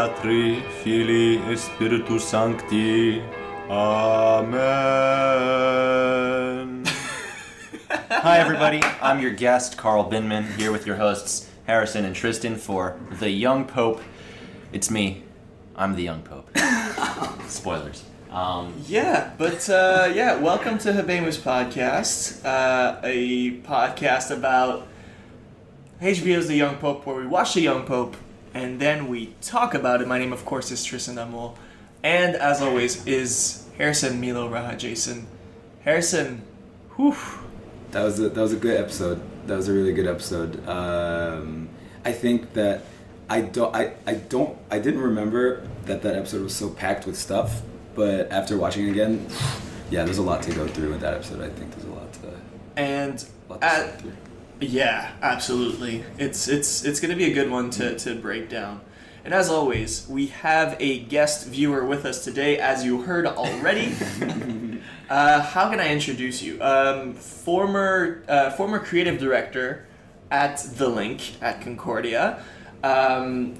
Patri, Filii, et Spiritus Sancti. Amen. Hi everybody, I'm your guest, Carl Bindman, here with your hosts, Harrison and Tristan, for The Young Pope. It's me. I'm the Young Pope. Spoilers. Welcome to Habemus Podcast, a podcast about HBO's The Young Pope, where we watch The Young Pope, and then we talk about it. My name, of course, is Tristan Amol, and as always, is Harrison Milo Rahajason. Harrison, whew. That was a good episode. That was a really good episode. I think that I didn't remember that episode was so packed with stuff, but after watching it again, yeah, there's a lot to go through with that episode. I think there's a lot to sit through. Yeah, absolutely. It's going to be a good one to break down. And as always, we have a guest viewer with us today, as you heard already. How can I introduce you? Former creative director at The Link at Concordia. Man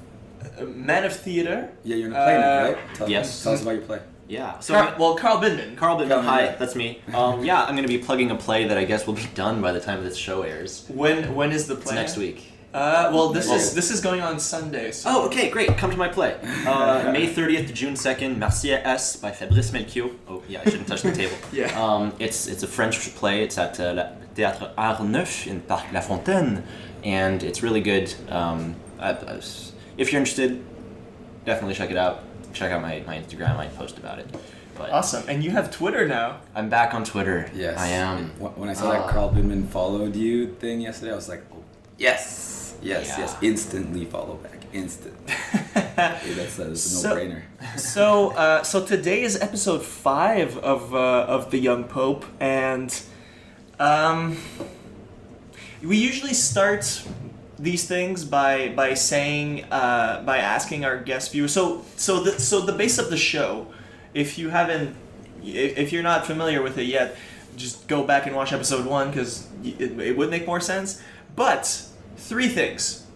of theater. Yeah, you're in a play now, right? Tell us about your play. Yeah. So Carl Bindman. Carl Bindman, hi, that's me. I'm going to be plugging a play that I guess will be done by the time this show airs. When is the play? It's next week. This is going on Sunday. So. Oh, okay, great. Come to my play. May 30th to June 2nd, Marcia S. by Fabrice Melchior. Oh, yeah, I shouldn't touch the table. Yeah. It's a French play. It's at Théâtre Art Neuf in Parc La Fontaine, and it's really good. If you're interested, definitely check it out. Check out my Instagram. I post about it. But awesome. And you have Twitter now. I'm back on Twitter. Yes. I am. When I saw that Carl Bindman followed you thing yesterday, I was like, oh, yes. Instantly follow back. Instant. That's a no-brainer. So today is episode 5 of The Young Pope, and we usually start these things by asking our guest viewers. So the base of the show, if you're not familiar with it yet, just go back and watch episode 1 because it would make more sense. But 3 things: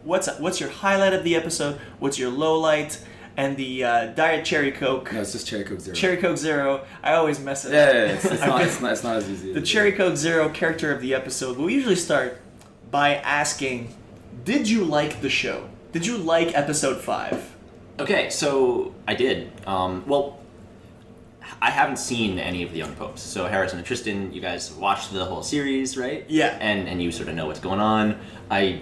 what's your highlight of the episode? What's your low light? And the Diet Cherry Coke. No, it's just Cherry Coke Zero. Cherry Coke Zero. I always mess it up. Yeah, it's not as easy. The Cherry Coke Zero character of the episode. We usually start by asking, did you like the show? Did you like episode 5? Okay, so I did. I haven't seen any of the Young Popes. So Harrison and Tristan, you guys watched the whole series, right? Yeah. And you sort of know what's going on. I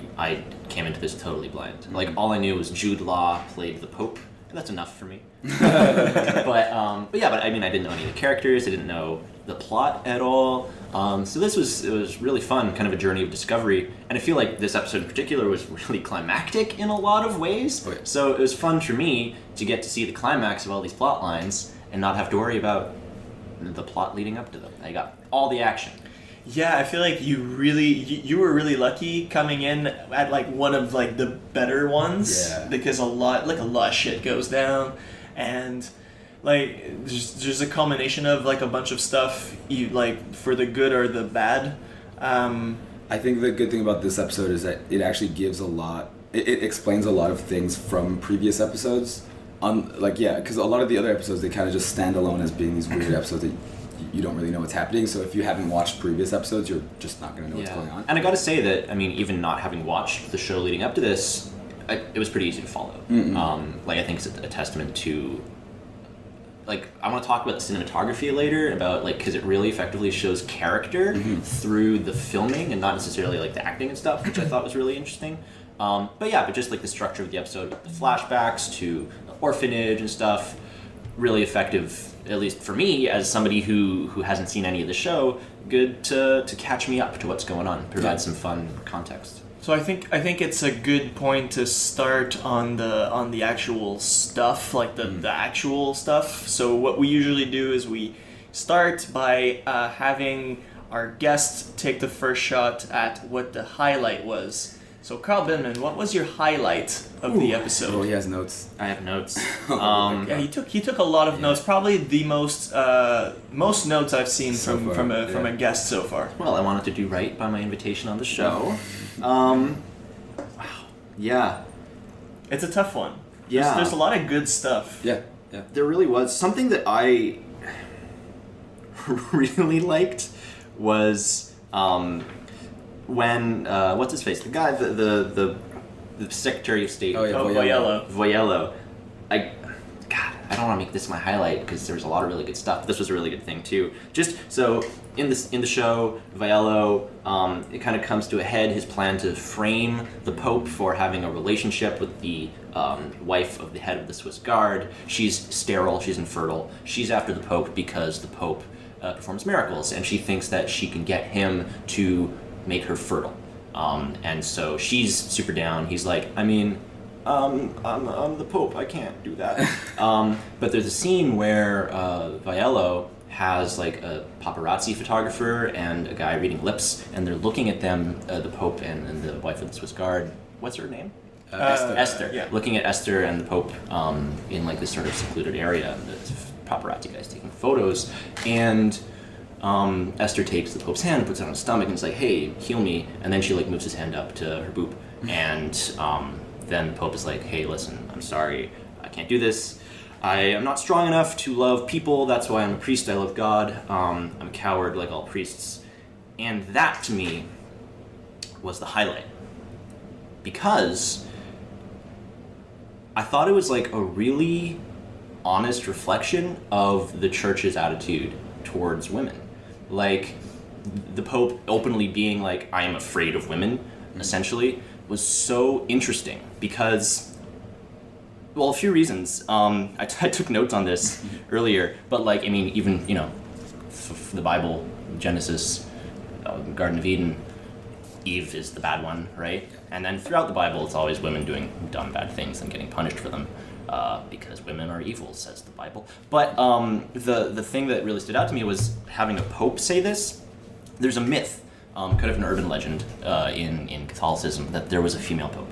came into this totally blind. Like, all I knew was Jude Law played the Pope. That's enough for me. But I didn't know any of the characters. I didn't know the plot at all. So it was really fun, kind of a journey of discovery. And I feel like this episode in particular was really climactic in a lot of ways. Oh, yeah. So it was fun for me to get to see the climax of all these plot lines and not have to worry about the plot leading up to them. I got all the action. Yeah, I feel like you were really lucky coming in at like one of like the better ones. Yeah. Because a lot of shit goes down, and like there's a culmination of like a bunch of stuff, you like for the good or the bad. I think the good thing about this episode is that it actually gives a lot. It explains a lot of things from previous episodes. Because a lot of the other episodes, they kind of just stand alone as being these weird episodes that you don't really know what's happening. So if you haven't watched previous episodes, you're just not going to know what's going on. And I got to say that, even not having watched the show leading up to this, it was pretty easy to follow. Mm-hmm. I think it's a testament to, I want to talk about the cinematography later, because it really effectively shows character through the filming and not necessarily the acting and stuff, which I thought was really interesting. But just the structure of the episode, the flashbacks to the orphanage and stuff, really effective, at least for me as somebody who hasn't seen any of the show. Good to catch me up to what's going on, provide some fun context. So I think it's a good point to start on the actual stuff, the actual stuff. So what we usually do is we start by having our guest take the first shot at what the highlight was. So Carl Bindman, what was your highlight of the episode? Oh, he has notes. I have notes. Yeah, he took a lot of notes. Probably the most notes I've seen from a guest so far. Well, I wanted to do right by my invitation on the show. Wow. Yeah. It's a tough one. Yeah. There's a lot of good stuff. Yeah, yeah. There really was. Something that I really liked was when what's his face? The guy, the Secretary of State. Oh, yeah, Voyello. Voyello. I don't want to make this my highlight because there was a lot of really good stuff. This was a really good thing too. Just so in the show, Voyello, it kind of comes to a head. His plan to frame the Pope for having a relationship with the wife of the head of the Swiss Guard. She's sterile. She's infertile. She's after the Pope because the Pope performs miracles, and she thinks that she can get him to make her fertile. And so she's super down. He's like, I mean, I'm the Pope. I can't do that. But there's a scene where Voyello has like a paparazzi photographer and a guy reading lips, and they're looking at them, the Pope and the wife of the Swiss Guard. What's her name? Esther. Yeah. Looking at Esther and the Pope in like this sort of secluded area. And the paparazzi guy's taking photos, and Esther takes the Pope's hand, puts it on his stomach, and is like, "Hey, heal me." And then she like moves his hand up to her boob, and then the Pope is like, "Hey, listen, I'm sorry, I can't do this. I am not strong enough to love people. That's why I'm a priest. I love God. I'm a coward like all priests." And that to me was the highlight, because I thought it was like a really honest reflection of the church's attitude towards women. Like, the Pope openly being like, I am afraid of women, essentially, was so interesting because, well, a few reasons. I took notes on this earlier, but like, I mean, even, the Bible, Genesis, Garden of Eden, Eve is the bad one, right? And then throughout the Bible, it's always women doing dumb, bad things and getting punished for them. Because women are evil, says the Bible. But the thing that really stood out to me was having a pope say this. There's a myth, kind of an urban legend in Catholicism, that there was a female pope.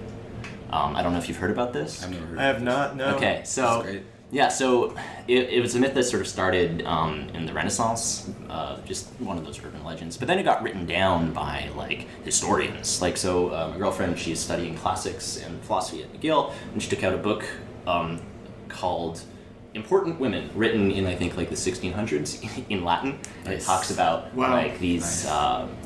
I don't know if you've heard about this. I've never heard I have not, no. Okay, so great. yeah, so it was a myth that sort of started in the Renaissance, just one of those urban legends. But then it got written down by like historians. Like, so my girlfriend, she's studying classics and philosophy at McGill, and she took out a book called Important Women, written in, I think, like the 1600s in Latin. And it talks about like these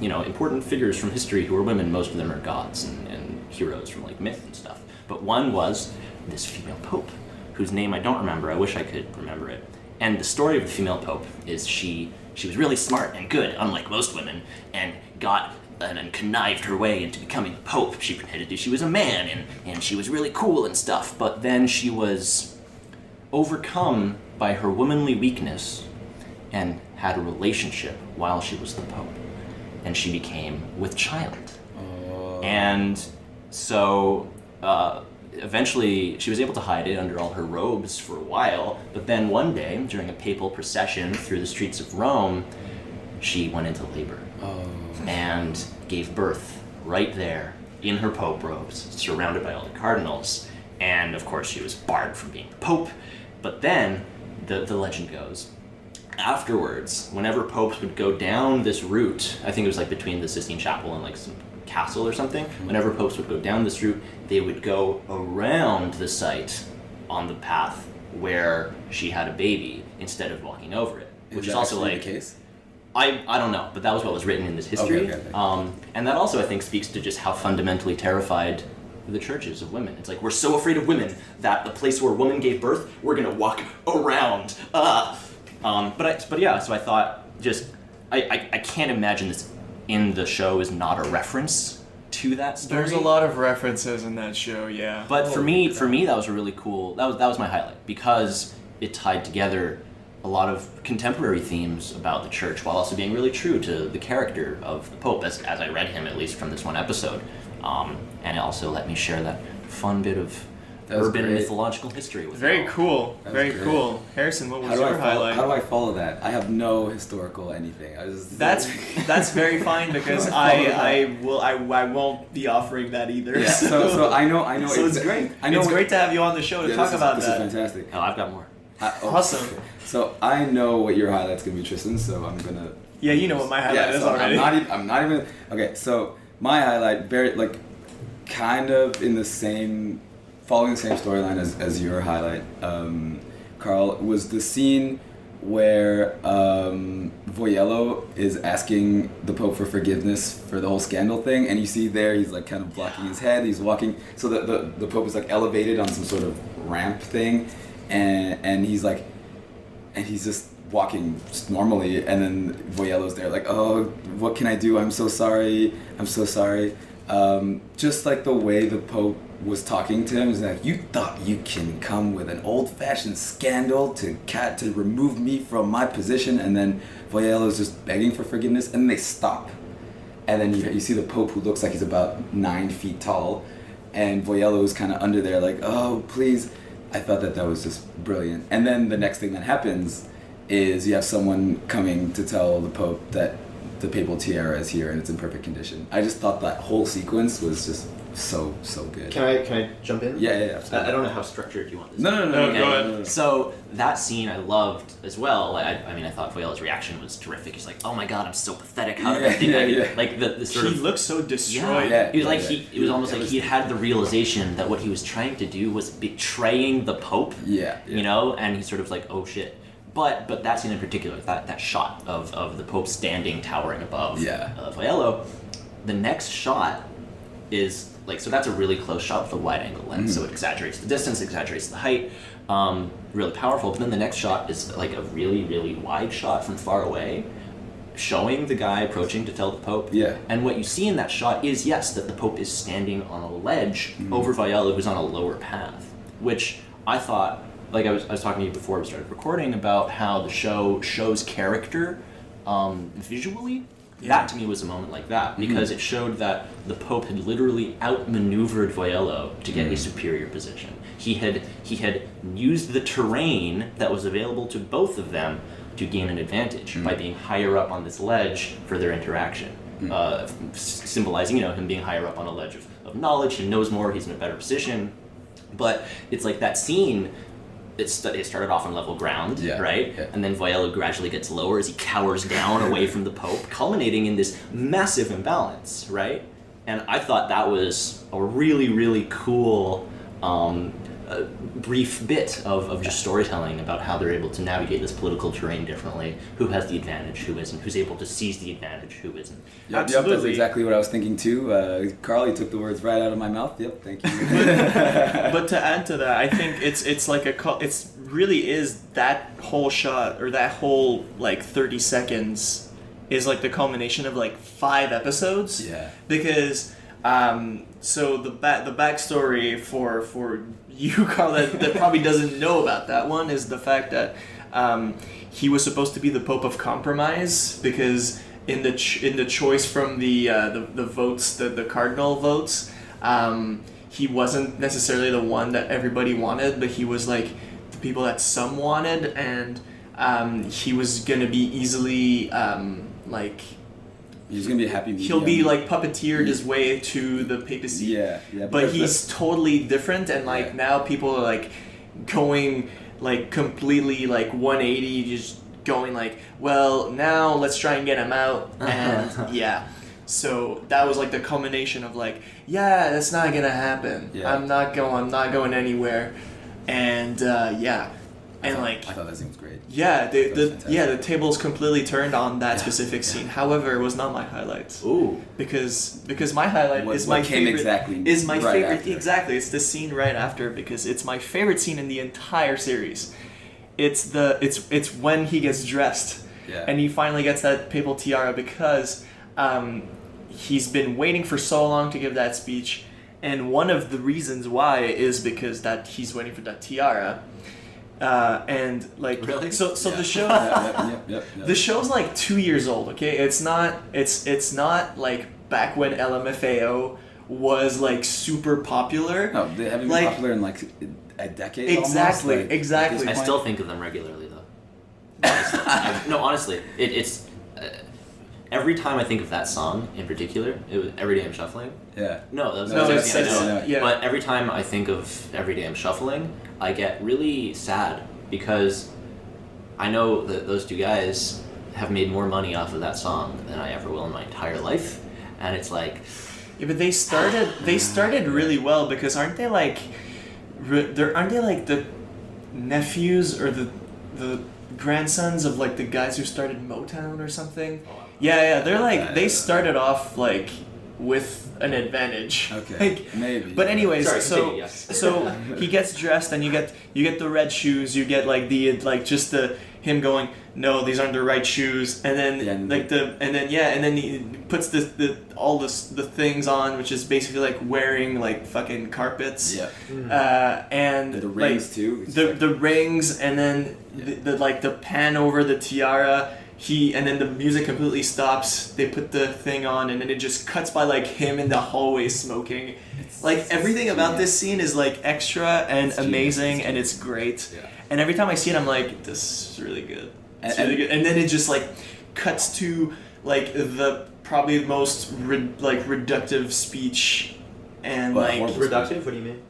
important figures from history who are women. Most of them are gods and heroes from like myth and stuff. But one was this female pope, whose name I don't remember. I wish I could remember it. And the story of the female pope is she was really smart and good, unlike most women, and got and connived her way into becoming the pope. She pretended she was a man, and she was really cool and stuff, but then she was overcome by her womanly weakness and had a relationship while she was the pope, and she became with child. And so eventually she was able to hide it under all her robes for a while, but then one day, during a papal procession through the streets of Rome, she went into labor. And gave birth right there in her pope robes, surrounded by all the cardinals. And of course she was barred from being the pope. But then, the legend goes, afterwards, whenever popes would go down this route, I think it was like between the Sistine Chapel and like some castle or something, whenever popes would go down this route, they would go around the site on the path where she had a baby instead of walking over it. Which is also like the case? I don't know, but that was what was written in this history. Okay. And that also, I think, speaks to just how fundamentally terrified the church is of women. It's like, we're so afraid of women that the place where a woman gave birth, we're gonna walk around. But yeah, so I thought, I can't imagine this in the show is not a reference to that story. There's a lot of references in that show, yeah. But for me, that was a really cool, that was my highlight, because it tied together a lot of contemporary themes about the church while also being really true to the character of the Pope, as I read him, at least from this one episode. And it also let me share that fun bit of urban great. Mythological history with Very you all. cool. That was Very great. cool. Harrison, what was your highlight? How do I follow that? I have no historical anything. That's very fine, because I won't be offering that either. Yeah, so I know. So it's great. I know it's great to have you on the show to talk about this that. is fantastic. Oh, I've got more. Awesome. So I know what your highlight's gonna be, Tristan. So I'm gonna. Yeah, you know what my highlight is so already. I'm not even. Okay, so my highlight, very kind of in the same following the same storyline as your highlight, Carl, was the scene where Voyello is asking the Pope for forgiveness for the whole scandal thing, and you see there he's like kind of blocking his head, he's walking, so the Pope is like elevated on some sort of ramp thing, and he's like, and he's just walking just normally, and then Voyello's there like, oh, what can I do, I'm so sorry. Just like the way the Pope was talking to him, is like, you thought you can come with an old-fashioned scandal to remove me from my position, and then Voyello's just begging for forgiveness, and then they stop, and then you see the Pope, who looks like he's about 9 feet tall, and Voyello's kind of under there like, oh please. I thought that was just brilliant. And then the next thing that happens is you have someone coming to tell the Pope that the papal tiara is here and it's in perfect condition. I just thought that whole sequence was just so good. Can I jump in? Yeah, absolutely. I don't know how structured you want this. No, Okay. go ahead. So that scene I loved as well. I mean, I thought Voyello's reaction was terrific. He's like, "Oh my God, I'm so pathetic. How did I think I could?" Like the sort He of looked so destroyed. It was like it was almost like he had the realization that what he was trying to do was betraying the Pope. Yeah. You know, and he's sort of like, "Oh shit." But that scene in particular, that shot of the Pope standing towering above Voyello, the next shot is like, so that's a really close shot with a wide angle lens, so it exaggerates the distance, exaggerates the height, really powerful. But then the next shot is like a really, really wide shot from far away, showing the guy approaching to tell the Pope. Yeah. And what you see in that shot is, yes, that the Pope is standing on a ledge over Voyello, who's on a lower path, which I thought, like I was talking to you before we started recording about how the show shows character visually. That to me was a moment like that, because it showed that the Pope had literally outmaneuvered Voyello to get a superior position. He had used the terrain that was available to both of them to gain an advantage by being higher up on this ledge for their interaction, symbolizing, him being higher up on a ledge of knowledge. He knows more. He's in a better position. But it's like that scene. It started off on level ground, right? Yeah. And then Voyello gradually gets lower as he cowers down away from the Pope, culminating in this massive imbalance, right? And I thought that was a really, really cool brief bit of just storytelling about how they're able to navigate this political terrain differently, who has the advantage, who isn't, who's able to seize the advantage, who isn't. Yep, that's exactly what I was thinking too. Carl, you took the words right out of my mouth. Yep, thank you. But to add to that, I think it's like it's really is that whole shot, or that whole like 30 seconds is like the culmination of like 5 episodes. Yeah. Because so the backstory for you, Carl, that probably doesn't know about that one is the fact that he was supposed to be the Pope of Compromise, because in the choice from the votes, the cardinal votes, he wasn't necessarily the one that everybody wanted, but he was like the people that some wanted, and he was gonna be easily like. He's gonna be a happy medium. He'll be like puppeteered his way to the papacy. Yeah. But he's totally different, and like now people are like going like completely like 180, just going like, well, now let's try and get him out, and So that was like the culmination of like, that's not gonna happen. Yeah. I'm not going anywhere, and I thought that scene was great. Yeah, the tables completely turned on that specific scene. However, it was not my highlight. Ooh. Because my highlight is my favorite. After. Exactly. It's the scene right after, because it's my favorite scene in the entire series. It's when he gets dressed, and he finally gets that papal tiara, because he's been waiting for so long to give that speech, and one of the reasons why is because that he's waiting for that tiara. And like really? So the show the show's like 2 years old, okay? It's not like back when LMFAO was like super popular. No, they haven't been popular in like a decade. Exactly. I still think of them regularly though. Honestly, it's every time I think of that song in particular, it was Every Day I'm Shuffling. Yeah. No, that was no. But every time I think of Every Day I'm Shuffling, I get really sad, because I know that those two guys have made more money off of that song than I ever will in my entire life, and it's like. Yeah, but they started really well, because aren't they like aren't they like the nephews or the grandsons of like the guys who started Motown or something? Yeah, they're like they started off like with an advantage. Okay, like, maybe. But anyways, Sorry, so continue, yes. so he gets dressed and you get the red shoes. You get like just him going, no, these aren't the right shoes, and then and then he puts all the things on, which is basically like wearing like fucking carpets. Yeah. And the rings like, too. The rings, and then the pan over the tiara. And then the music completely stops. They put the thing on, and then it just cuts by like him in the hallway smoking. Like everything about this scene is like extra and amazing, and it's great. Yeah. And every time I see it, I'm like, this is really good. It's really good. And then it just like cuts to like the probably most reductive speech, and But like horrible. Reductive? What do you mean?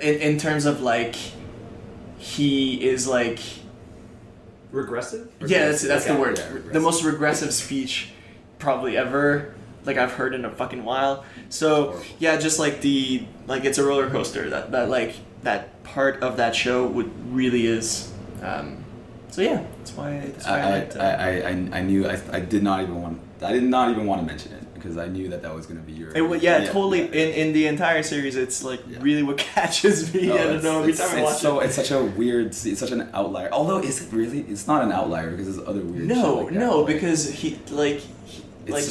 in terms of like he is like. Regressive? Yeah, that's Okay. the word. Yeah, regressive. The most regressive speech probably ever like I've heard in a fucking while. So yeah, just like it's a roller coaster. That part of that show really is. So yeah, that's why I knew I did not even want to mention it because I knew that was going to be your. Totally. In the entire series, it's like really what catches me. I don't know. Every time I watch it, it's such a weird. It's such an outlier. Although, is it really? It's not an outlier because there's other weird. shit like that. Because he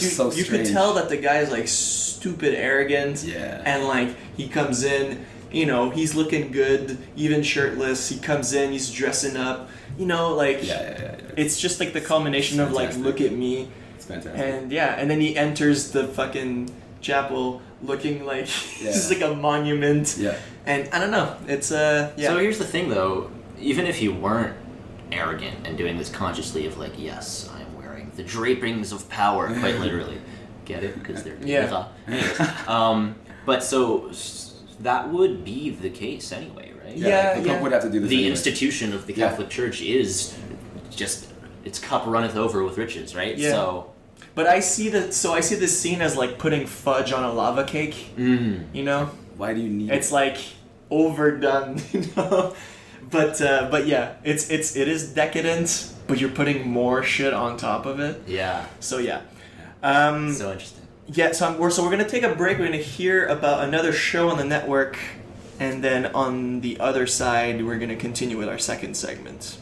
so you could strange. tell that the guy is like stupid arrogant. Yeah. And like he comes in, he's looking good, even shirtless. He comes in, he's dressing up. Yeah. It's just like the culmination of like, fantastic. look at me. It's fantastic. And then he enters the fucking chapel looking like just like a monument. Yeah. And I don't know, it's yeah. So here's the thing, though. Even if you weren't arrogant and doing this consciously of like, yes, I am wearing the drapings of power, quite literally. Get it? Because they're Anyways, but so that would be the case anyway, right? The Pope would have to do this. The anyway. institution of the Catholic Church is just its cup runneth over with riches, right? Yeah. So. But I see this scene as like putting fudge on a lava cake. Why do you need? It's like overdone, But yeah, it is decadent, but you're putting more shit on top of it. Yeah. So yeah. So interesting. Yeah, so we're gonna take a break. We're gonna hear about another show on the network, and then on the other side, we're gonna continue with our second segment.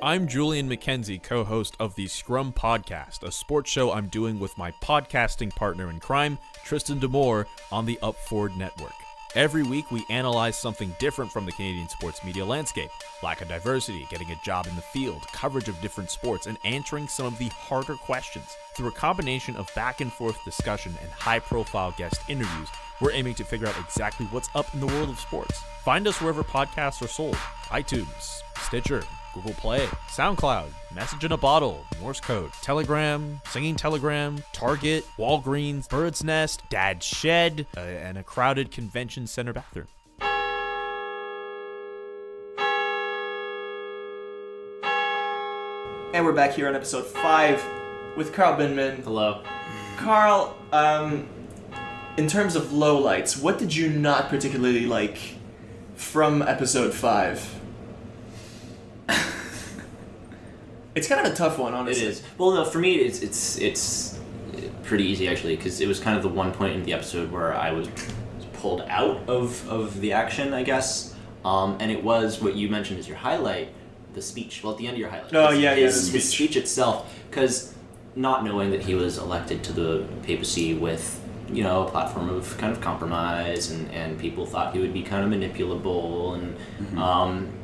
I'm Julian McKenzie, co-host of the Scrum Podcast, a sports show I'm doing with my podcasting partner in crime, Tristan D'Amour, on the Up4 Network. Every week, we analyze something different from the Canadian sports media landscape. Lack of diversity, getting a job in the field, coverage of different sports, and answering some of the harder questions. Through a combination of back-and-forth discussion and high-profile guest interviews, we're aiming to figure out exactly what's up in the world of sports. Find us wherever podcasts are sold. iTunes, Stitcher, Google Play, SoundCloud, Message in a Bottle, Morse Code, Telegram, Singing Telegram, Target, Walgreens, Bird's Nest, Dad's Shed, and a crowded convention center bathroom. And we're back here on episode 5 with Carl Bindman. Hello. Carl, in terms of lowlights, what did you not particularly like from episode 5? It's kind of a tough one, honestly. It is. Well, no, for me, it's pretty easy, actually, because it was kind of the one point in the episode where I was pulled out of the action, I guess. And it was what you mentioned as your highlight, the speech. Well, at the end of your highlight. Oh, yeah, his the speech. His speech itself, because not knowing that he was elected to the papacy with, a platform of kind of compromise, and people thought he would be kind of manipulable, and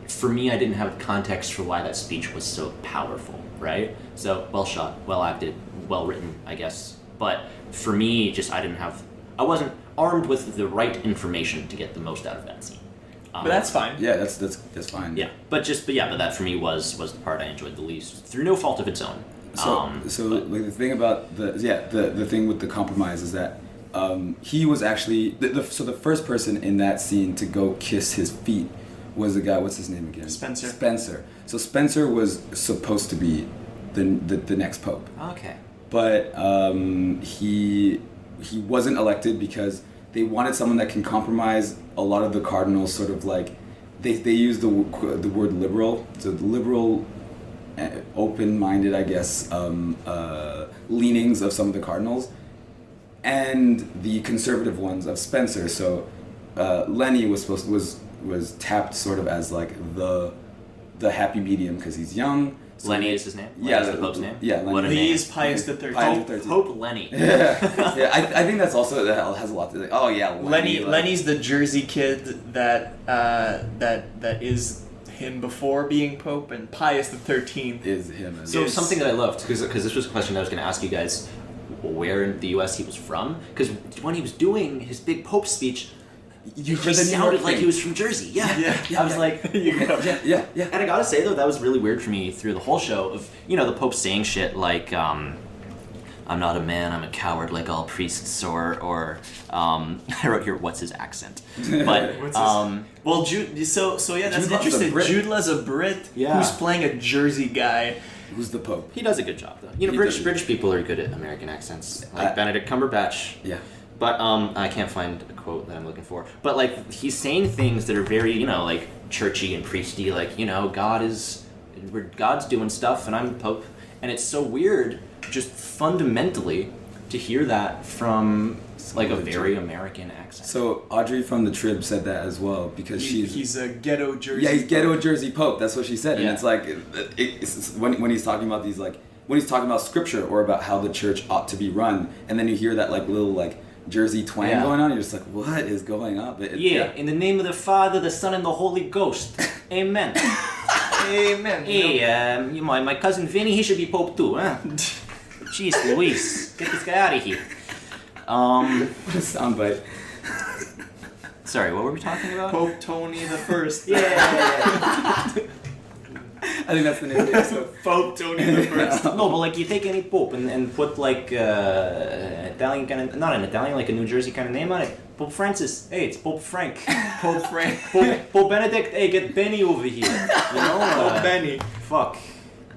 for me, I didn't have context for why that speech was so powerful, right? So, well shot, well acted, well written, I guess. But for me, I wasn't armed with the right information to get the most out of that scene. But that's fine. Yeah, that's fine. Yeah, but that for me was the part I enjoyed the least, through no fault of its own. Like the thing about the thing with the compromise is that he was actually the first person in that scene to go kiss his feet was the guy. What's his name again? Spencer. Spencer. So Spencer was supposed to be the next pope, Okay. but he wasn't elected because they wanted someone that can compromise a lot of the cardinals. Sort of like they use the word liberal, so the liberal, open-minded, I guess, leanings of some of the cardinals, and the conservative ones of Spencer. So Lenny was tapped sort of as like the happy medium because he's young. So Lenny is his name? Yeah, Lenny's the Pope's name? Yeah, Lenny. What a Please, name. Pius the 13th. Pius the 13th. Pope Lenny. Yeah, I think that's also that has a lot to. Oh yeah, Lenny. Lenny's the Jersey kid that is him before being Pope, and Pius the 13th is him. So Yes. something that I loved, because this was a question I was going to ask you guys, where in the U.S. he was from. Because when he was doing his big Pope speech, You he sounded like he was from Jersey. Yeah. I was like, Yeah. And I gotta say though, that was really weird for me through the whole show of, the Pope saying shit like, I'm not a man, I'm a coward like all priests, or I wrote here, what's his accent? But, well, Jude. So yeah, that's Jude Law's a interesting. Brit. Jude Law's a Brit Yeah. who's playing a Jersey guy. Who's the Pope? he does a good job though. He does. British people are good at American accents, like Benedict Cumberbatch. Yeah. But I can't find a quote that I'm looking for. But like he's saying things that are very, like churchy and priesty, like, God's doing stuff and I'm the Pope. And it's so weird just fundamentally to hear that from like a very American accent. So Audrey from the Trib said that as well because He's a ghetto Jersey. he's ghetto Jersey Pope. That's what she said, and Yeah. it's like it's when he's talking about these when he's talking about scripture or about how the church ought to be run, and then you hear that little Jersey twang Yeah. going on. You're just like, what is going on? But in the name of the Father, the Son, and the Holy Ghost. Amen. Amen. Hey, my cousin Vinny, he should be Pope too, huh? Jeez Louise, get this guy out of here. What a soundbite. Sorry, what were we talking about? Pope Tony the First. Yeah. I think that's the name of the episode. Pope Tony the First. No, but you take any pope and put Italian kind of, not an Italian, like a New Jersey kind of name on it. Pope Francis, hey, it's Pope Frank. Pope Frank. Pope Benedict, hey, get Benny over here. Pope Benny. Fuck.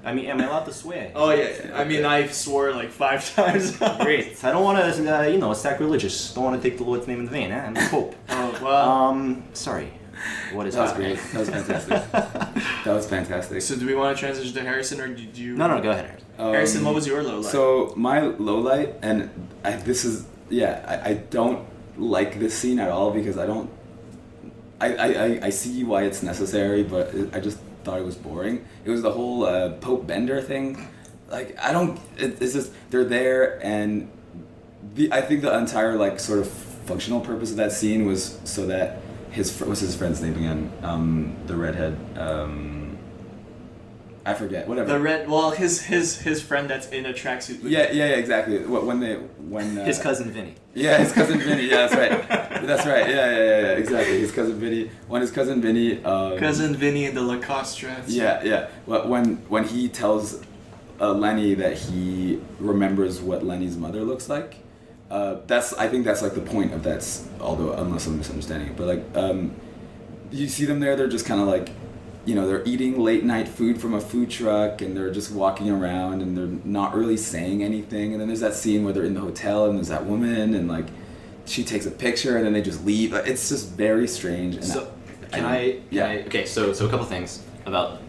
I mean, am I allowed to swear? Oh yeah. I mean, I swore 5 times. Great. I don't want to, sacrilegious. Don't want to take the Lord's name in vain. I'm the Pope. Oh well. Sorry. What is That was happening? great. That was fantastic. That was fantastic. So do we want to transition to Harrison, or did you? No, go ahead. Harrison, what was your low light? So my low light, and I don't like this scene at all because I see why it's necessary, but I just thought it was boring. It was the whole Pope Bender thing. It's just they're there, and I think the entire sort of functional purpose of that scene was so that what's his friend's name again? The redhead. I forget. Whatever. The red. Well, his friend that's in a tracksuit. Yeah, exactly. When His cousin Vinny. Yeah, his cousin Vinny. Yeah, that's right. That's right. Yeah, exactly. His cousin Vinny. When his cousin Vinny. Cousin Vinny and the Lacoste dress. Yeah. But when he tells Lenny that he remembers what Lenny's mother looks like, I think that's the point of that. Although unless I'm misunderstanding it, but you see them there. They're just kind of they're eating late night food from a food truck, and they're just walking around, and they're not really saying anything. And then there's that scene where they're in the hotel, and there's that woman, and she takes a picture, and then they just leave. It's just very strange. And So okay, so a couple things about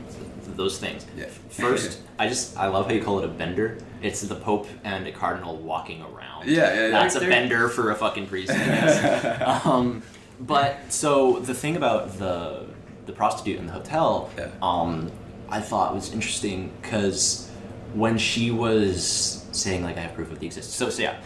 those things. Yeah. First, I love how you call it a bender. It's the Pope and a cardinal walking around. Yeah. That's a bender for a fucking priest, I guess. But so the thing about the prostitute in the hotel, I thought was interesting because when she was saying I have proof of the existence. So yeah,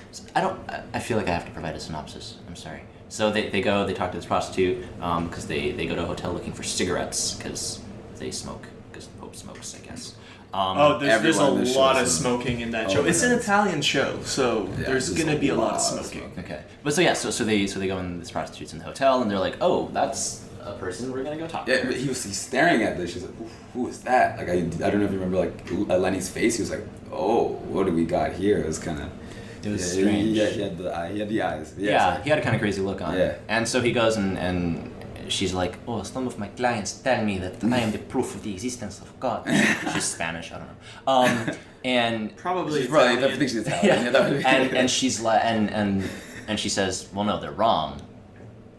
I feel like I have to provide a synopsis. I'm sorry. So they talk to this prostitute because they go to a hotel looking for cigarettes because they smoke because the Pope smokes, I guess. There's a everyone in this lot show of is- smoking in that Oh, show. It's an yeah. Italian show, so there's there's gonna be a lot of of smoking. Okay, but so they go in this prostitute's in the hotel and they're like, oh, that's a person we're gonna go talk to. Yeah, but he's staring at this. She's like, who is that? I don't know if you remember Lenny's face. He was like, oh, what do we got here? It was kind of. It was strange. He had the eyes. Yeah, he had a kind of crazy look on. Yeah. And so he goes and she's like, oh, some of my clients tell me that I am the proof of the existence of God. She's Spanish, I don't know. And Probably Right, I Italian. think she's Italian. Yeah, that would be- and she's like, and she says, well, no, they're wrong,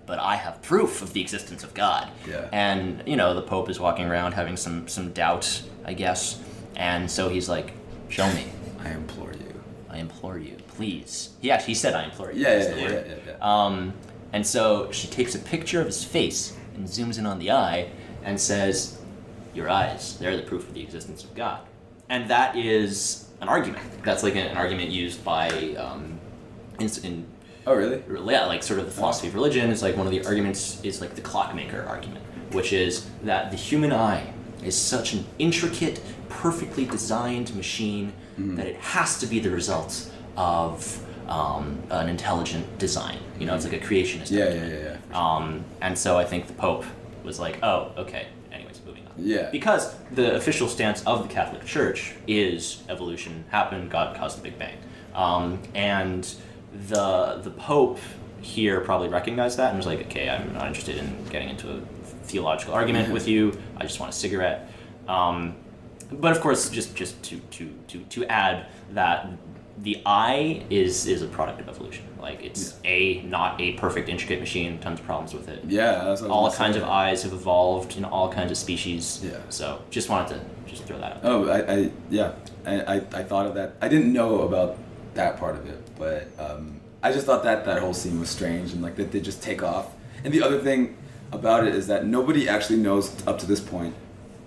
but I have proof of the existence of God. Yeah. And the Pope is walking around having some doubt, I guess, and so he's like, show me. I implore you. I implore you, please. He said I implore you. Yeah, That's the word. And so she takes a picture of his face and zooms in on the eye and says, your eyes, they're the proof of the existence of God. And that is an argument. That's like an argument used by, in Oh, really? yeah, like sort of the philosophy of religion is like one of the arguments is like the clockmaker argument, which is that the human eye is such an intricate, perfectly designed machine that it has to be the result of an intelligent design. It's like a creationist argument. Yeah. And so I think the Pope was like, oh, okay, anyways, moving on. Yeah. Because the official stance of the Catholic Church is evolution happened, God caused the Big Bang. And the Pope here probably recognized that and was like, okay, I'm not interested in getting into a theological argument with you. I just want a cigarette. But of course, just to add that the eye is a product of evolution. Like it's not a perfect intricate machine. Tons of problems with it. Yeah, that's what I was All gonna kinds say. of eyes have evolved in all kinds of species. Yeah. So just wanted to just throw that out. Oh, I thought of that. I didn't know about that part of it, but I just thought that whole scene was strange and like that they just take off. And the other thing about it is that nobody actually knows up to this point,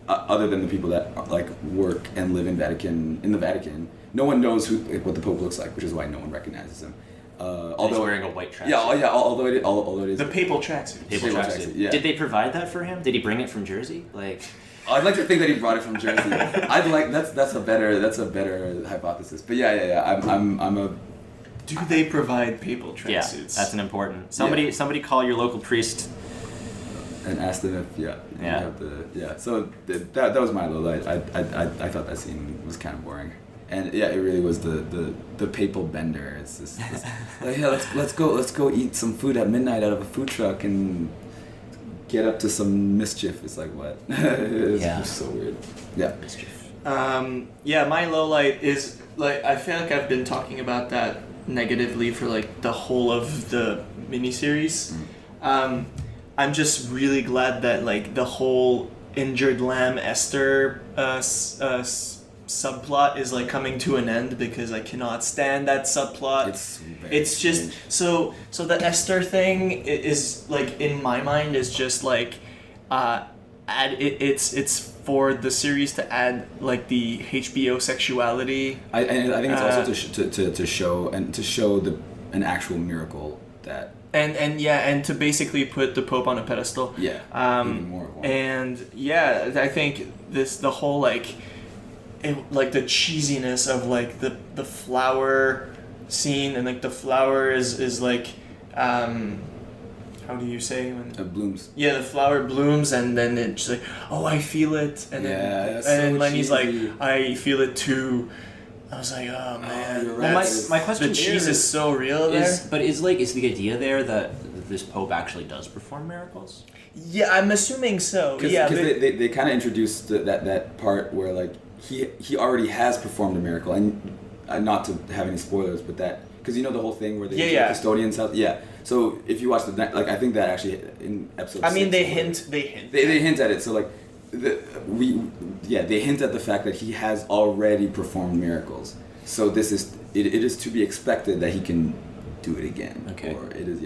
other than the people that like work and live in the Vatican. No one knows what the Pope looks like, which is why no one recognizes him. Although he's wearing a white tracksuit. Yeah. Although it is The papal tracksuit. Papal Papal tracksuit. tracksuit, yeah. Did they provide that for him? Did he bring it from Jersey? Like, I'd like to think that he brought it from Jersey. That's a better hypothesis. But yeah. I'm a Do they provide papal tracksuits? yeah, that's an important. Somebody call your local priest. and ask them if Yeah. you have So that was my low light. I thought that scene was kind of boring. And yeah, it really was the papal bender. It's just like, yeah, let's go eat some food at midnight out of a food truck and get up to some mischief. It's like what? It's just so weird. Yeah. My low light is like I feel like I've been talking about that negatively for like the whole of the miniseries. I'm just really glad that like the whole injured lamb Esther subplot is like coming to an end because I cannot stand that subplot. It's just so the Esther thing is like in my mind is just like it's for the series to add like the HBO sexuality. I think it's also to show an actual miracle that. And to basically put the Pope on a pedestal. Yeah. Even more. And yeah, I think the whole like the cheesiness of like the flower scene and like the flower is like how do you say when It blooms. yeah, the flower blooms and then it's like, oh, I feel it, and then Lenny's like, I feel it too. I was like, oh man, you're right. Well, my question the cheese is so real there. is the idea there that this Pope actually does perform miracles? Yeah, I'm assuming so. Because Yeah, they kind of introduced that part where like he already has performed a miracle, and not to have any spoilers, but that because the whole thing where they go to the custodian's house. Yeah. So if you watch I think that actually in episode. I mean, 6, they hint. They hint at it. So like they hint at the fact that he has already performed miracles. So it is to be expected that he can do it again. Okay. Or it is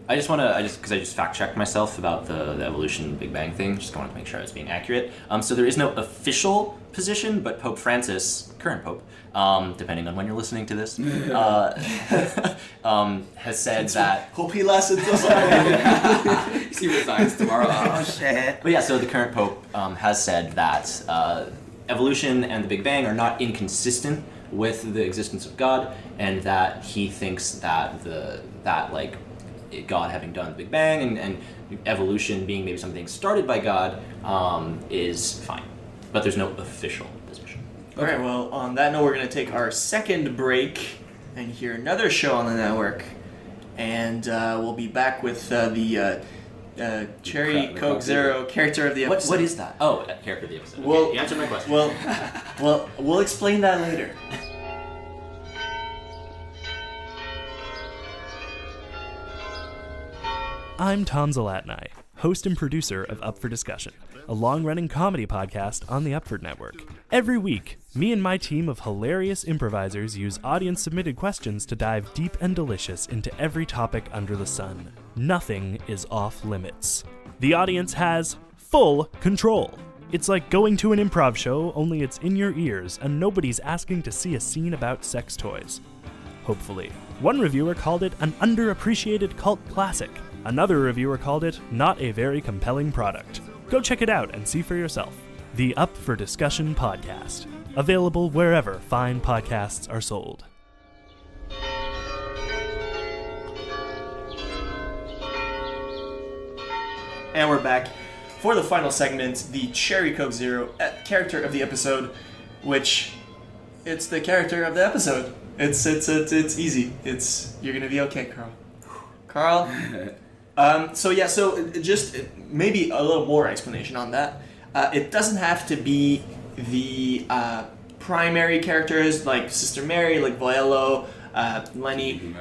I just fact checked myself about the evolution Big Bang thing. Just wanted to make sure I was being accurate. So there is no official position, but Pope Francis, current Pope, depending on when you're listening to this, has said that. Hope he lasts until Sunday. He resigns tomorrow. Oh shit. But yeah, so the current Pope has said that evolution and the Big Bang are not inconsistent with the existence of God, and that he thinks that God having done the Big Bang and evolution being maybe something started by God is fine. But there's no official position. All right, well, on that note, we're going to take our second break and hear another show on the network. And we'll be back with the Cherry The Coke Coke Zero character of the episode. What is that? Oh, character of the episode. Okay, Well, you answered my question. Well, we'll explain that later. I'm Tom Zalatni, host and producer of Up for Discussion, a long-running comedy podcast on the Upford Network. Every week, me and my team of hilarious improvisers use audience-submitted questions to dive deep and delicious into every topic under the sun. Nothing is off limits. The audience has full control. It's like going to an improv show, only it's in your ears, and nobody's asking to see a scene about sex toys. Hopefully. One reviewer called it an underappreciated cult classic. Another reviewer called it not a very compelling product. Go check it out and see for yourself. The Up for Discussion podcast. Available wherever fine podcasts are sold. And we're back for the final segment, the Cherry Coke Zero character of the episode, which it's the character of the episode. It's easy. You're gonna be okay, Carl. So just maybe a little more explanation on that. It doesn't have to be the primary characters like Sister Mary, like Voyello, Lenny.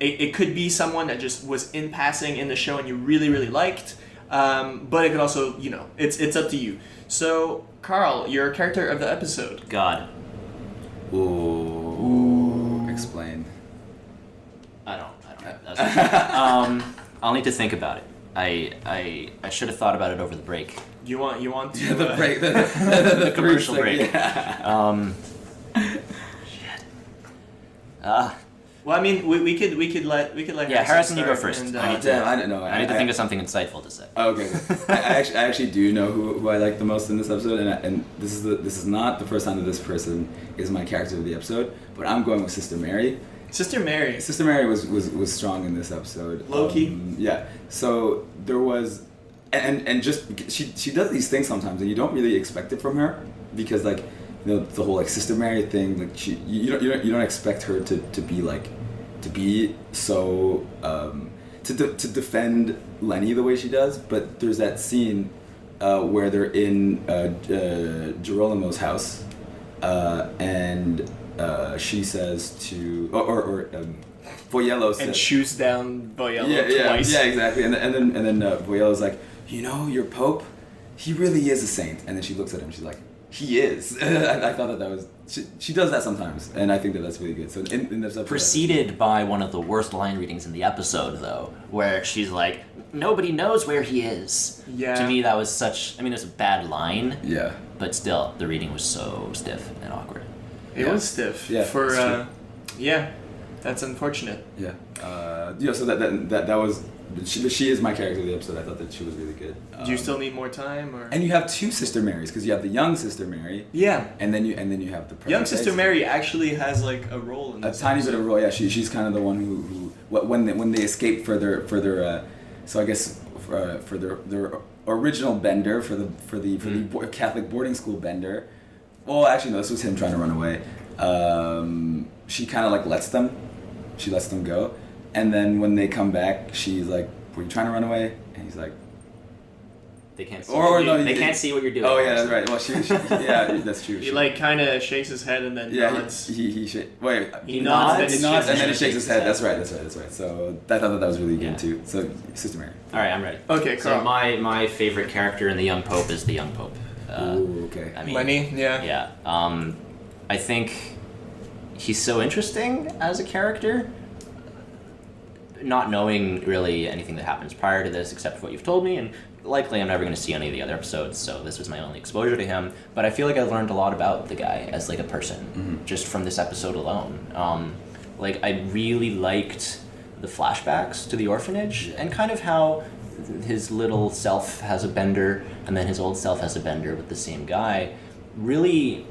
It could be someone that just was in passing in the show and you really, really liked. But it could also, it's up to you. So, Carl, your character of the episode. God. Ooh. Explain. I don't know. I'll need to think about it. I should have thought about it over the break. You want to The break, the Commercial break. Yeah. Shit. Well, I mean, we could let Harrison, you go start first. and, I need to. Damn, I don't know. I need to think of something insightful to say. Okay. I actually do know who I like the most in this episode, and this is not the first time that this person is my character of the episode, but I'm going with Sister Mary. Sister Mary. Sister Mary was strong in this episode. Low key. Yeah. So there was, and just she does these things sometimes, and you don't really expect it from her because the whole like Sister Mary thing, like you don't expect her to be so to defend Lenny the way she does. But there's that scene where they're in Girolamo's house, and she says to Voyello says, And shoots down Voyello twice. Yeah, exactly. And then Voyello's like, your Pope, he really is a saint. And then she looks at him, she's like, he is. I thought that was she does that sometimes, and I think that's really good. So in this episode, Preceded by one of the worst line readings in the episode, though, where she's like, "Nobody knows where he is." Yeah. To me, that was such. I mean, it was a bad line. Yeah. But still, the reading was so stiff and awkward. It was stiff. Yeah, For it's true. yeah, that's unfortunate. Yeah. So that was. She is my character of the episode. I thought that she was really good. Do you still need more time, or? And you have two Sister Marys because you have the young Sister Mary. Yeah. And then you have the Young present Sister day Mary actually has like a role in a this. tiny bit of a role. Yeah, she's kind of the one who when they escape for their so I guess for their original bender for the Catholic boarding school bender. Well, actually no, this was him trying to run away. She kind of like lets them go, and then when they come back, she's like, "Were you trying to run away?" And he's like, They can't see. They can't see what you're doing. "Oh yeah, that's right." Well, she yeah, that's true. He like kind of shakes his head and then nods. He He nods, and then he shakes his head. That's right. So I thought that was really good Yeah. too. So Sister Mary. All right, I'm ready. Okay, So Carl. my favorite character in the Young Pope is the Young Pope. Ooh, okay. I mean, Lenny, yeah. Yeah. I think he's so interesting as a character. Not knowing really anything that happens prior to this except for what you've told me, and likely I'm never going to see any of the other episodes, so this was my only exposure to him. But I feel like I learned a lot about the guy as like a person just from this episode alone. I really liked the flashbacks to the orphanage and kind of how his little self has a bender and then his old self has a bender with the same guy. Really.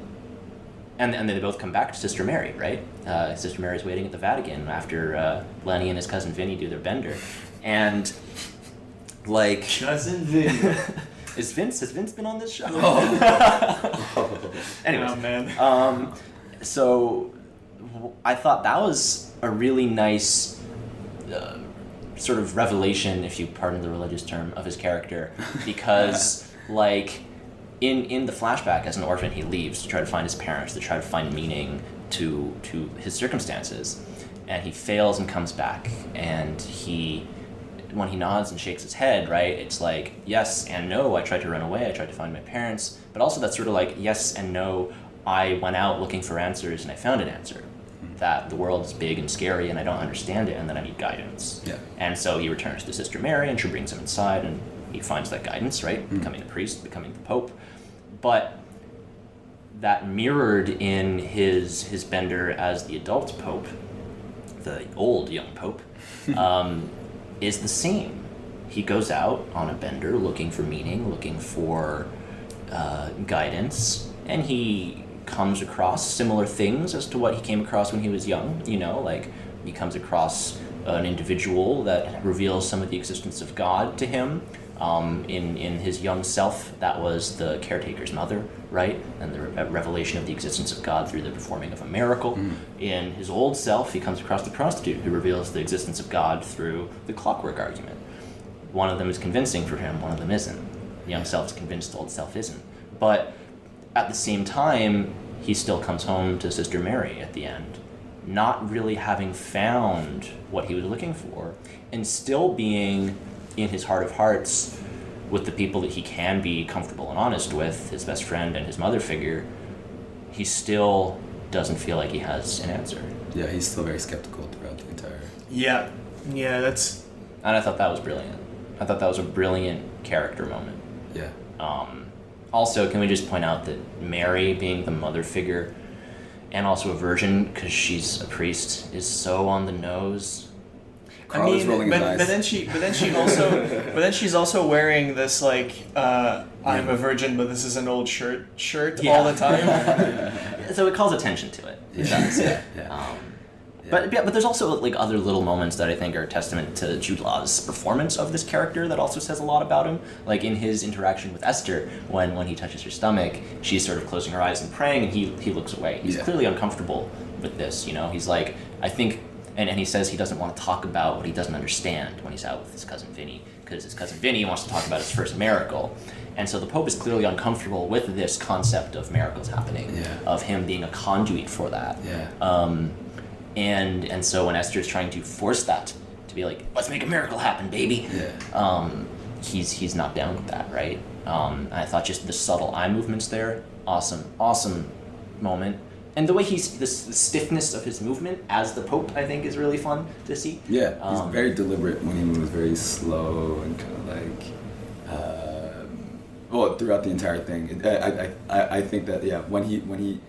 And then they both come back to Sister Mary, right? Sister Mary's waiting at the Vatican after Lenny and his cousin Vinny do their bender. And, like... Cousin Vinny. Has Vince been on this show? Anyways. Oh, man. So, I thought that was a really nice sort of revelation, if you pardon the religious term, of his character, because like in the flashback, as an orphan, he leaves to try to find his parents, to try to find meaning to his circumstances, and he fails and comes back, and when he nods and shakes his head, right, it's like, yes and no, I tried to run away, I tried to find my parents, but also that's sort of like, yes and no, I went out looking for answers and I found an answer. That the world is big and scary and I don't understand it and that I need guidance. Yeah. And so he returns to Sister Mary and she brings him inside and he finds that guidance, right? Becoming a priest, becoming the Pope. But that mirrored in his bender as the adult Pope, the old young Pope, is the same. He goes out on a bender looking for meaning, looking for guidance, and he comes across similar things as to what he came across when he was young, like he comes across an individual that reveals some of the existence of God to him. In his young self, that was the caretaker's mother, right? And the revelation of the existence of God through the performing of a miracle. In his old self, he comes across the prostitute who reveals the existence of God through the clockwork argument. One of them is convincing for him, one of them isn't. The young self is convinced, the old self isn't. But at the same time, he still comes home to Sister Mary at the end, not really having found what he was looking for, and still being in his heart of hearts with the people that he can be comfortable and honest with, his best friend and his mother figure. He still doesn't feel like he has an answer. Yeah, he's still very skeptical throughout the entire... Yeah, that's... And I thought that was brilliant. I thought that was a brilliant character moment. Yeah. Also, can we just point out that Mary, being the mother figure, and also a virgin, because she's a priest, is so on the nose. Carl is rolling his eyes. But then she's also wearing this like I'm a virgin, but this is an old shirt all the time. So it calls attention to it. It does. Yeah. But there's also like other little moments that I think are a testament to Jude Law's performance of this character that also says a lot about him. Like in his interaction with Esther, when he touches her stomach, she's sort of closing her eyes and praying, and he looks away. He's clearly uncomfortable with this. He's like, I think, and he says he doesn't want to talk about what he doesn't understand when he's out with his cousin Vinny, because his cousin Vinny wants to talk about his first miracle. And so the Pope is clearly uncomfortable with this concept of miracles happening, of him being a conduit for that. And so when Esther's trying to force that to be like, let's make a miracle happen, baby, he's not down with that, right? I thought just the subtle eye movements there, awesome moment. And the way the stiffness of his movement as the Pope, I think, is really fun to see. Yeah, he's very deliberate when he moves, very slow and kind of like, throughout the entire thing. I think that, when he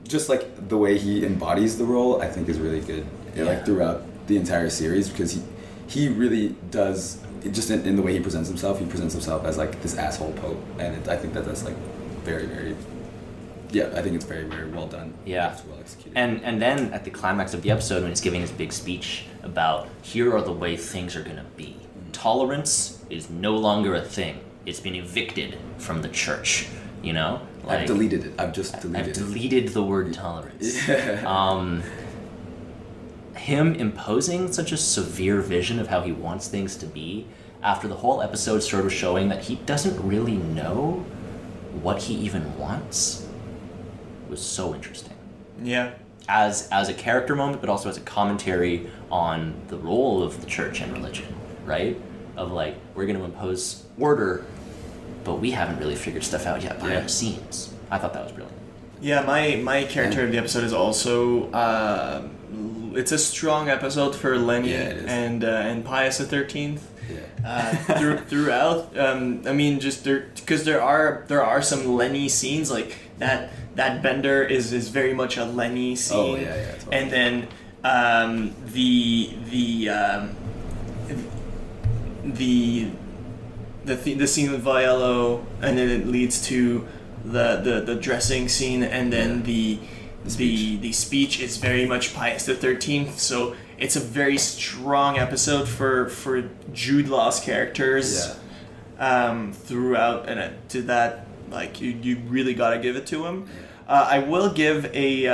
just like the way he embodies the role, I think is really good. Like throughout the entire series, because he really does, just in the way he presents himself as like this asshole Pope, and I think that's like very, very, I think it's very, very well done. Yeah. It's well executed. And then at the climax of the episode, when he's giving his big speech about here are the way things are gonna be. Tolerance is no longer a thing. It's been evicted from the church. I've deleted it. I've deleted the word tolerance. Him imposing such a severe vision of how he wants things to be after the whole episode sort of showing that he doesn't really know what he even wants was so interesting. Yeah. As a character moment, but also as a commentary on the role of the church and religion, right? Of like, we're going to impose order, but we haven't really figured stuff out yet behind the scenes. I thought that was brilliant. Yeah, my character of the episode is also it's a strong episode for Lenny and Pius XIII. Throughout, I mean, just because there are some Lenny scenes like that. That bender is very much a Lenny scene. Totally. And then the scene with Viello, and then it leads to the dressing scene, and then the speech is very much Pius XIII. So it's a very strong episode for Jude Law's characters throughout, and to that, like you really gotta give it to him. I will give a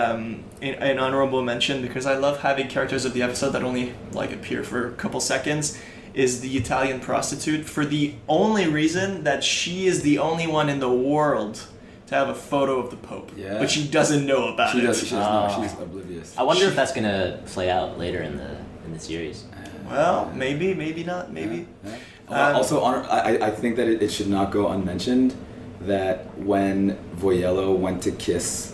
an honorable mention, because I love having characters of the episode that only like appear for a couple seconds, is the Italian prostitute, for the only reason that she is the only one in the world to have a photo of the Pope. Yeah. But she doesn't know about She it. doesn't know. She's oblivious. I wonder if that's gonna play out later in the series. Well, maybe not, maybe. Yeah. Also, I think that it should not go unmentioned that when Voyello went to kiss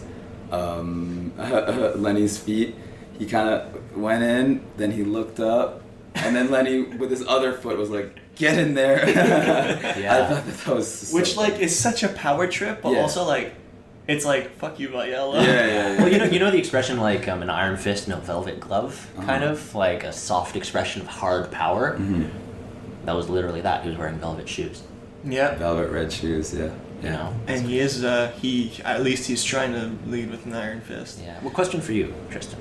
Lenny's feet, he kind of went in, then he looked up, and then Lenny with his other foot was like, "Get in there!" Yeah. I thought that was so Which like funny. is such a power trip, but Yeah. also like, it's like fuck you, Voyello. Yeah. Well, you know the expression like an iron fist and a velvet glove, kind of like a soft expression of hard power. Mm-hmm. That was literally that. He was wearing velvet shoes. Yeah. Velvet red shoes. Yeah. You know. And he is at least he's trying to lead with an iron fist. Yeah. Well, question for you, Tristan.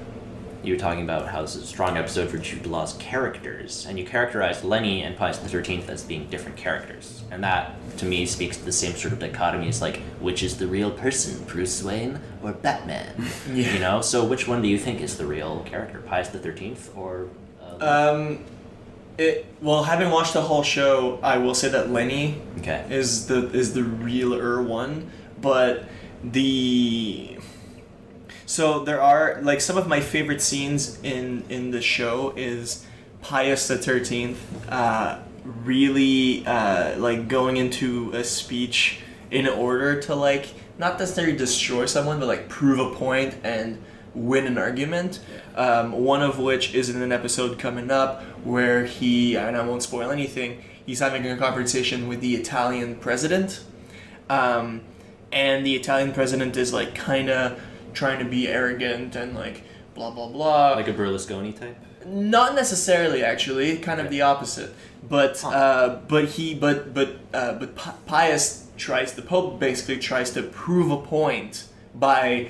You were talking about how this is a strong episode for Jude Law's characters, and you characterized Lenny and Pius XIII as being different characters. And that, to me, speaks to the same sort of dichotomy as, like, which is the real person, Bruce Wayne or Batman? Yeah. You know? So which one do you think is the real character, Pius XIII or... Well, having watched the whole show, I will say that Lenny Okay. is the realer one, but so there are like some of my favorite scenes in the show is Pius XIII really like going into a speech in order to like not necessarily destroy someone, but like prove a point and win an argument. One of which is in an episode coming up where and I won't spoil anything, he's having a conversation with the Italian president. And the Italian president is like kind of trying to be arrogant and like blah blah blah. Like a Berlusconi type? Not necessarily, actually, kind of the opposite. But Pius the Pope basically tries to prove a point by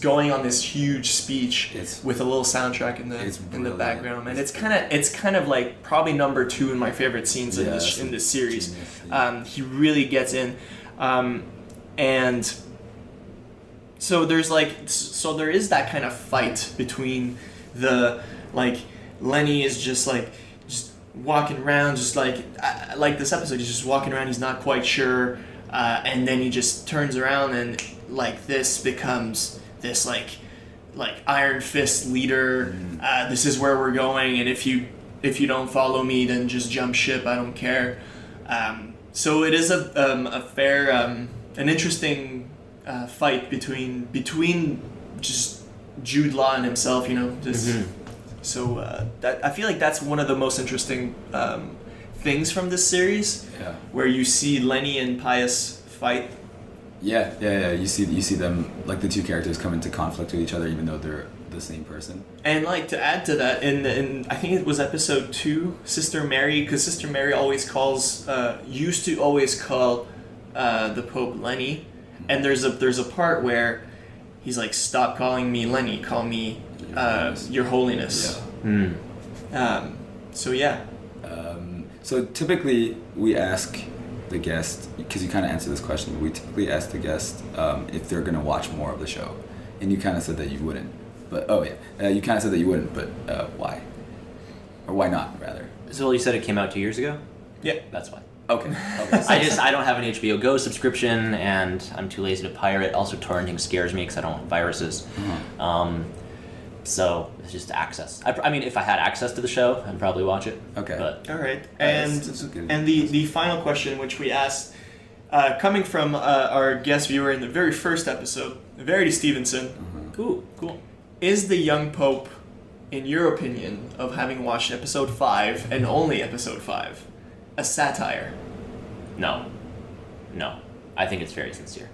going on this huge speech with a little soundtrack in the background, and it's kind of like probably number 2 in my favorite scenes in this series. Genius, He really gets in, and so there is that kind of fight between the like Lenny is just walking around, just like this episode, he's just walking around, he's not quite sure, and then he just turns around and like this becomes this like iron fist leader. This is where we're going, and if you don't follow me, then just jump ship. I don't care. So it is a fair an interesting fight between just Jude Law and himself. So that I feel like that's one of the most interesting things from this series, where you see Lenny and Pius fight. Yeah. You see them, like the two characters come into conflict with each other, even though they're the same person. And like to add to that, in I think it was episode 2, Sister Mary, because Sister Mary used to always call the Pope Lenny, and there's a part where he's like, "Stop calling me Lenny, call me Your Holiness." Yeah. So yeah. So typically we ask the guest, because you kind of answered this question, but we typically ask the guest if they're going to watch more of the show. And you kind of said that you wouldn't. But, you kind of said that you wouldn't, but why? Or why not, rather? So you said it came out 2 years ago? Yeah. That's why. Okay. I don't have an HBO Go subscription, and I'm too lazy to pirate. Also, torrenting scares me because I don't want viruses. So it's just access. I mean, if I had access to the show, I'd probably watch it. Okay. But All right. That's good. And the final question, which we asked, coming from our guest viewer in the very first episode, Verity Stevenson. cool. Is the young Pope, in your opinion, of having watched episode 5 and only episode 5, a satire? No. I think it's very sincere.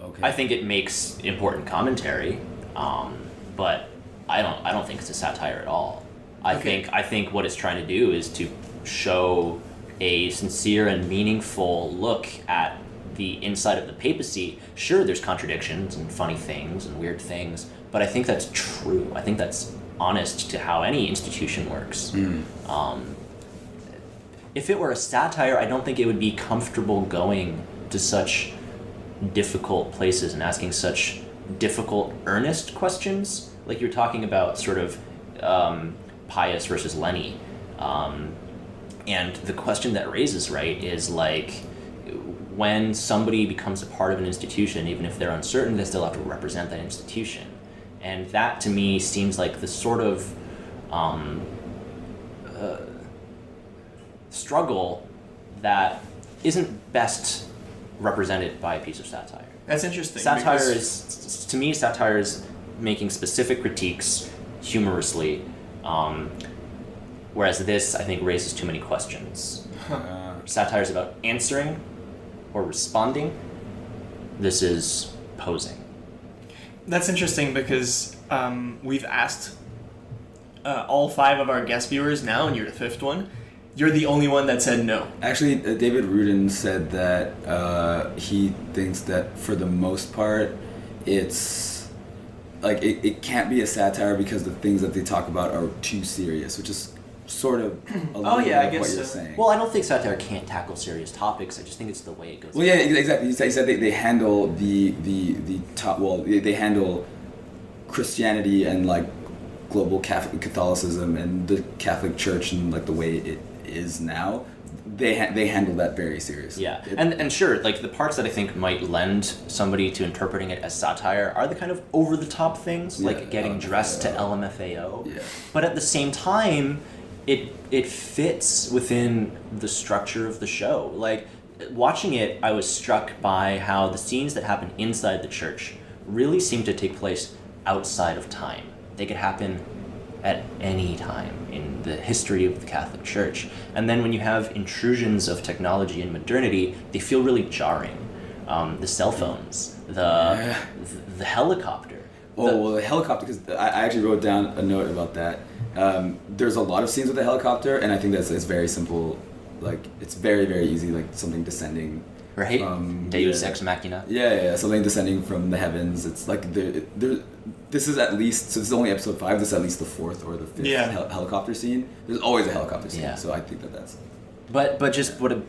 Okay. I think it makes important commentary, but I don't think it's a satire at all. I think what it's trying to do is to show a sincere and meaningful look at the inside of the papacy. Sure, there's contradictions and funny things and weird things, but I think that's true. I think that's honest to how any institution works. If it were a satire, I don't think it would be comfortable going to such difficult places and asking such difficult, earnest questions. Like you're talking about sort of Pius versus Lenny. And the question that raises, right, is like when somebody becomes a part of an institution, even if they're uncertain, they still have to represent that institution. And that to me seems like the sort of struggle that isn't best represented by a piece of satire. That's interesting. Satire is making specific critiques humorously, whereas this, I think, raises too many questions. Satire is about answering or responding. This is posing. That's interesting because we've asked all 5 of our guest viewers now, and you're the 5th one. You're the only one that said no. Actually, David Rudin said that he thinks that for the most part, it's like it can't be a satire because the things that they talk about are too serious, which is sort of a little bit I of guess what you're so. saying. Well, I don't think satire can't tackle serious topics. I just think it's the way it goes. Well, yeah, exactly. He said they handle the top. Well, they handle Christianity and like global Catholicism and the Catholic Church and like the way it is now. They handle that very seriously. Yeah, and sure, like the parts that I think might lend somebody to interpreting it as satire are the kind of over the top things, like getting dressed to LMFAO. Yeah. But at the same time, it fits within the structure of the show. Like watching it, I was struck by how the scenes that happen inside the church really seem to take place outside of time. They could happen at any time in the history of the Catholic Church. And then when you have intrusions of technology and modernity, they feel really jarring. The cell phones, the helicopter. Well, the helicopter, because I actually wrote down a note about that. There's a lot of scenes with the helicopter, and I think it's very simple. Like, it's very, very easy, like something descending. Right? Deus yeah. Ex Machina. Yeah, something descending from the heavens. It's like, this is at least, so this is only episode 5, this is at least the 4th or the 5th helicopter scene. There's always a helicopter scene, Yeah. so I think that's... But just what a...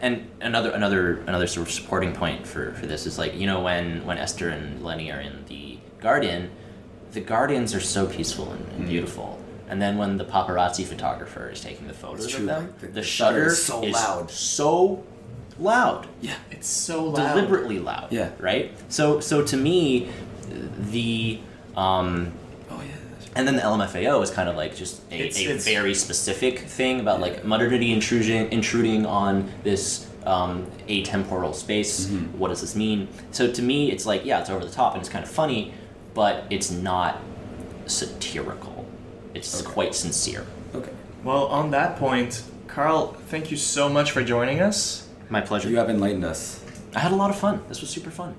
And another sort of supporting point for this is like, you know, when Esther and Lenny are in the Guardian, the Guardians are so peaceful and beautiful. And then when the paparazzi photographer is taking the photos of them, the shutter is so loud. So loud. Yeah. It's so loud. Deliberately loud. Yeah. Right? So to me, the... And then the LMFAO is kind of like just a very specific thing about like modernity intruding on this atemporal space. Mm-hmm. What does this mean? So to me, it's like, yeah, it's over the top and it's kind of funny, but it's not satirical. It's quite sincere. Okay. Well, on that point, Carl, thank you so much for joining us. My pleasure. You have enlightened us. I had a lot of fun. This was super fun.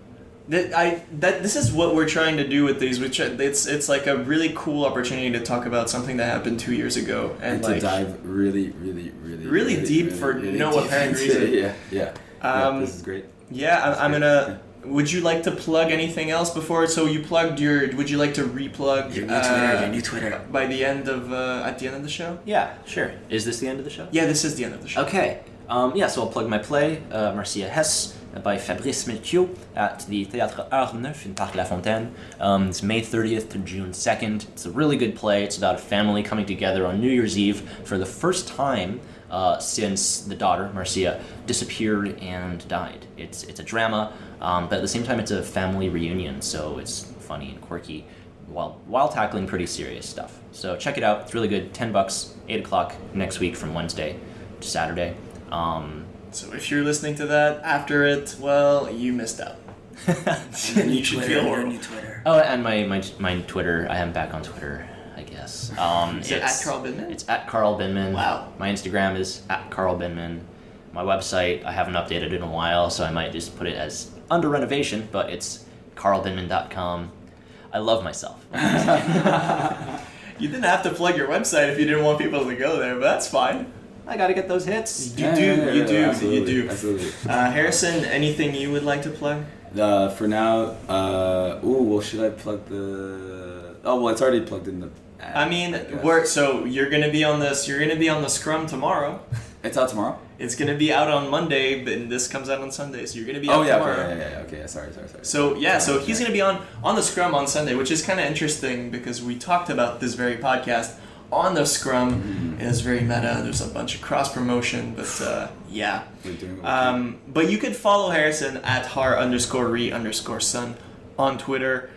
This is what we're trying to do with these. It's like a really cool opportunity to talk about something that happened 2 years ago and to like dive really deep for no apparent reason. Yeah, this is great. Yeah, I'm gonna. Would you like to plug anything else before? So you plugged your. Would you like to replug Your new Twitter. by the end of at the end of the show? Yeah, sure. Is this the end of the show? Yeah, this is the end of the show. Okay. So I'll plug my play, Marcia Hess, by Fabrice Melchior at the Théâtre Art Neuf in Parc La Fontaine. It's May 30th to June 2nd. It's a really good play. It's about a family coming together on New Year's Eve for the first time since the daughter, Marcia, disappeared and died. It's a drama, but at the same time it's a family reunion, so it's funny and quirky while tackling pretty serious stuff. So check it out. It's really good. $10, 8 o'clock next week from Wednesday to Saturday. So if you're listening to that after it, well, you missed out. You should feel horrible. Oh, and my Twitter. I am back on Twitter, I guess. Is it at Carl Bindman? It's at Carl Bindman. Wow. My Instagram is at Carl Bindman. My website, I haven't updated in a while, so I might just put it as under renovation, but it's carlbindman.com. I love myself. You didn't have to plug your website if you didn't want people to go there, but that's fine. I gotta get those hits. You do. Absolutely. Harrison, anything you would like to plug? For now, should I plug the... Oh, well, it's already plugged in the ad, I mean, guess. so you're gonna be on this. You're gonna be on the Scrum tomorrow. It's out tomorrow? It's gonna be out on Monday, but this comes out on Sunday, so you're gonna be out tomorrow. Okay. Sorry. So he's gonna be on the Scrum on Sunday, which is kind of interesting because we talked about this very podcast on the Scrum. It is very meta. There's a bunch of cross promotion, but yeah. But you could follow Harrison at har_re_son on Twitter.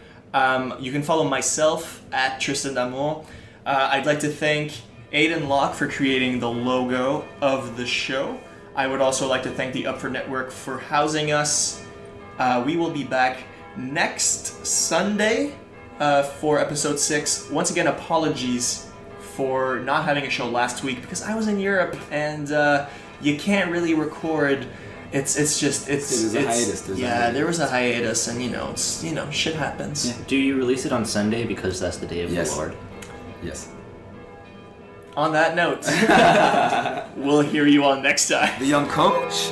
You can follow myself at Tristan d'Amour. I'd like to thank Aiden Locke for creating the logo of the show. I would also like to thank the Up4 Network for housing us. We will be back next Sunday for episode 6. Once again, apologies for not having a show last week because I was in Europe and you can't really record. It's There's a hiatus. There was a hiatus, and shit happens. Yeah. Do you release it on Sunday because that's the day of the Lord? Yes. On that note, we'll hear you all next time. The young coach.